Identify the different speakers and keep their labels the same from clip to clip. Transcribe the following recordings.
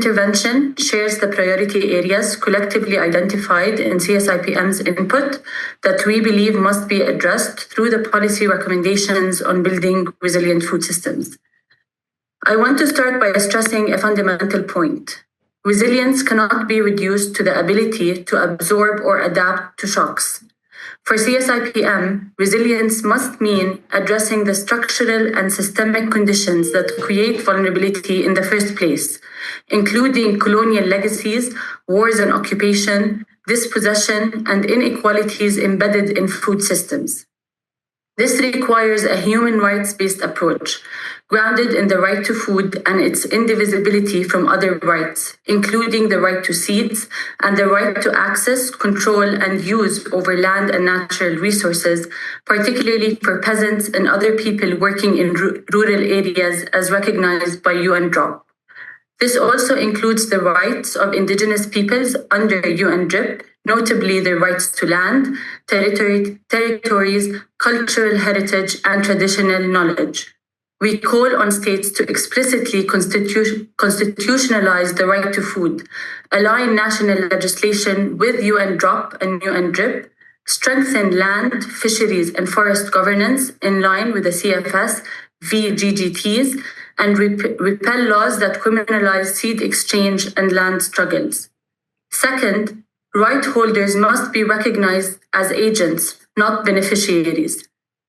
Speaker 1: intervention shares the priority areas collectively identified in CSIPM's input that we believe must be addressed through the policy recommendations on building resilient food systems. I want to start by stressing a fundamental point. Resilience cannot be reduced to the ability to absorb or adapt to shocks. For CSIPM, resilience must mean addressing the structural and systemic conditions that create vulnerability in the first place, including colonial legacies, wars and occupation, dispossession, and inequalities embedded in food systems. This requires a human rights-based approach, grounded in the right to food and its indivisibility from other rights, including the right to seeds and the right to access, control, and use over land and natural resources, particularly for peasants and other people working in rural areas as recognized by UN DROP. This also includes the rights of Indigenous peoples under UN DRIP, notably their rights to land, territories, cultural heritage, and traditional knowledge. We call on states to explicitly constitutionalize the right to food, align national legislation with UN DROP and UN DRIP, strengthen land, fisheries, and forest governance in line with the CFS, VGGTs, and repeal laws that criminalize seed exchange and land struggles. Second, right holders must be recognized as agents, not beneficiaries.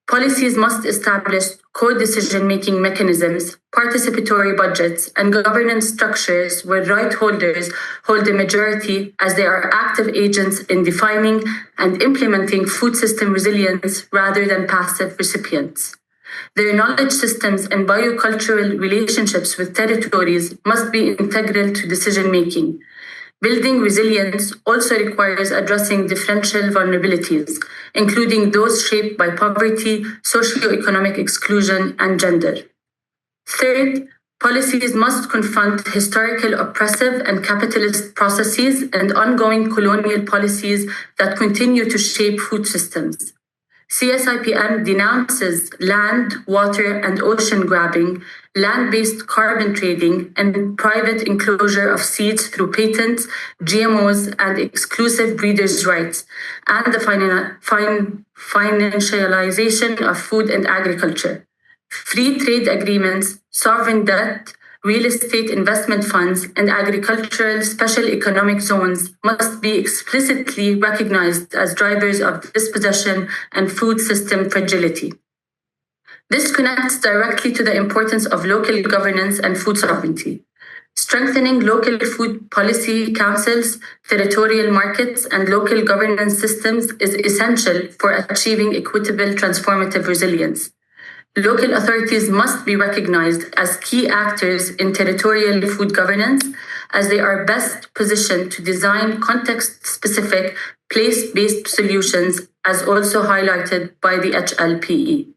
Speaker 1: Policies must establish co-decision-making mechanisms, participatory budgets, and governance structures where right holders hold the majority as they are active agents in defining and implementing food system resilience rather than passive recipients. Their knowledge systems and biocultural relationships with territories must be integral to decision-making. Building resilience also requires addressing differential vulnerabilities, including those shaped by poverty, socioeconomic exclusion, and gender. Third, policies must confront historical oppressive and capitalist processes and ongoing colonial policies that continue to shape food systems. CSIPM denounces land, water, and ocean grabbing, land-based carbon trading, and private enclosure of seeds through patents, GMOs, and exclusive breeders' rights, and the financialization of food and agriculture. Free trade agreements, sovereign debt, real estate investment funds, and agricultural special economic zones must be explicitly recognized as drivers of dispossession and food system fragility. This connects directly to the importance of local governance and food sovereignty. Strengthening local food policy councils, territorial markets, and local governance systems is essential for achieving equitable transformative resilience. Local authorities must be recognized as key actors in territorial food governance, as they are best positioned to design context-specific, place-based solutions, as also highlighted by the HLPE.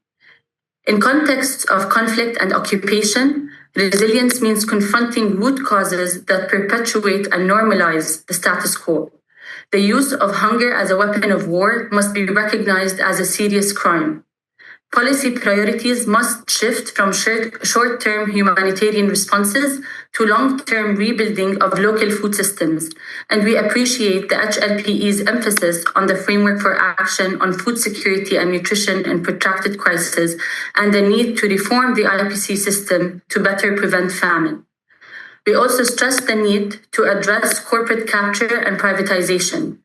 Speaker 1: In contexts of conflict and occupation, resilience means confronting root causes that perpetuate and normalize the status quo. The use of hunger as a weapon of war must be recognized as a serious crime. Policy priorities must shift from short-term humanitarian responses to long-term rebuilding of local food systems, and we appreciate the HLPE's emphasis on the framework for action on food security and nutrition in protracted crisis and the need to reform the IPC system to better prevent famine. We also stress the need to address corporate capture and privatization.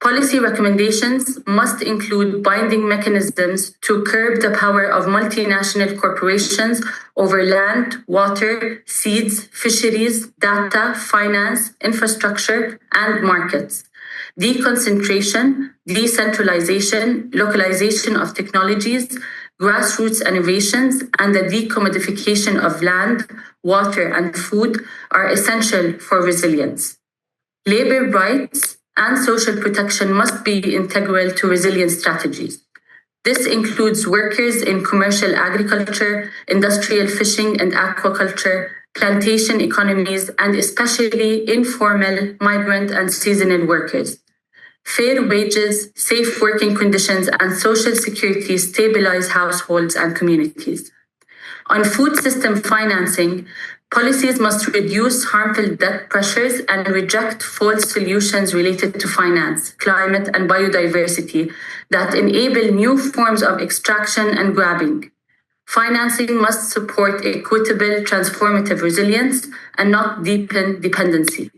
Speaker 1: Policy recommendations must include binding mechanisms to curb the power of multinational corporations over land, water, seeds, fisheries, data, finance, infrastructure, and markets. Deconcentration, decentralization, localization of technologies, grassroots innovations, and the decommodification of land, water, and food are essential for resilience. Labor rights and social protection must be integral to resilience strategies. This includes workers in commercial agriculture, industrial fishing and aquaculture, plantation economies, and especially informal migrant and seasonal workers. Fair wages, safe working conditions, and social security stabilize households and communities. On food system financing, Policies must reduce harmful debt pressures and reject false solutions related to finance, climate, and biodiversity that enable new forms of extraction and grabbing. Financing must support equitable, transformative resilience and not deepen dependency.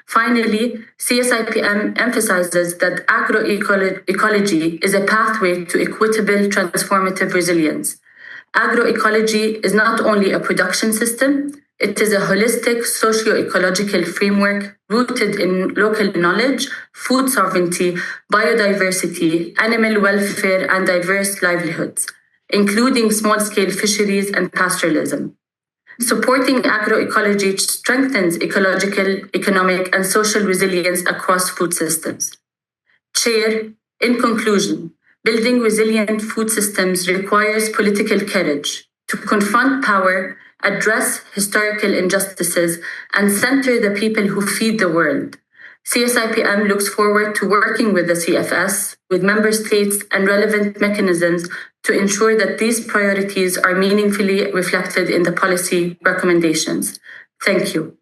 Speaker 1: Finally, CSIPM emphasizes that agroecology is a pathway to equitable, transformative resilience. Agroecology is not only a production system, it is a holistic socio-ecological framework rooted in local knowledge, food sovereignty, biodiversity, animal welfare, and diverse livelihoods, including small-scale fisheries and pastoralism. Supporting agroecology strengthens ecological, economic, and social resilience across food systems. Chair, in conclusion, building resilient food systems requires political courage to confront power, address historical injustices, and center the people who feed the world. CSIPM looks forward to working with the CFS, with member states and relevant mechanisms to ensure that these priorities are meaningfully reflected in the policy recommendations. Thank you.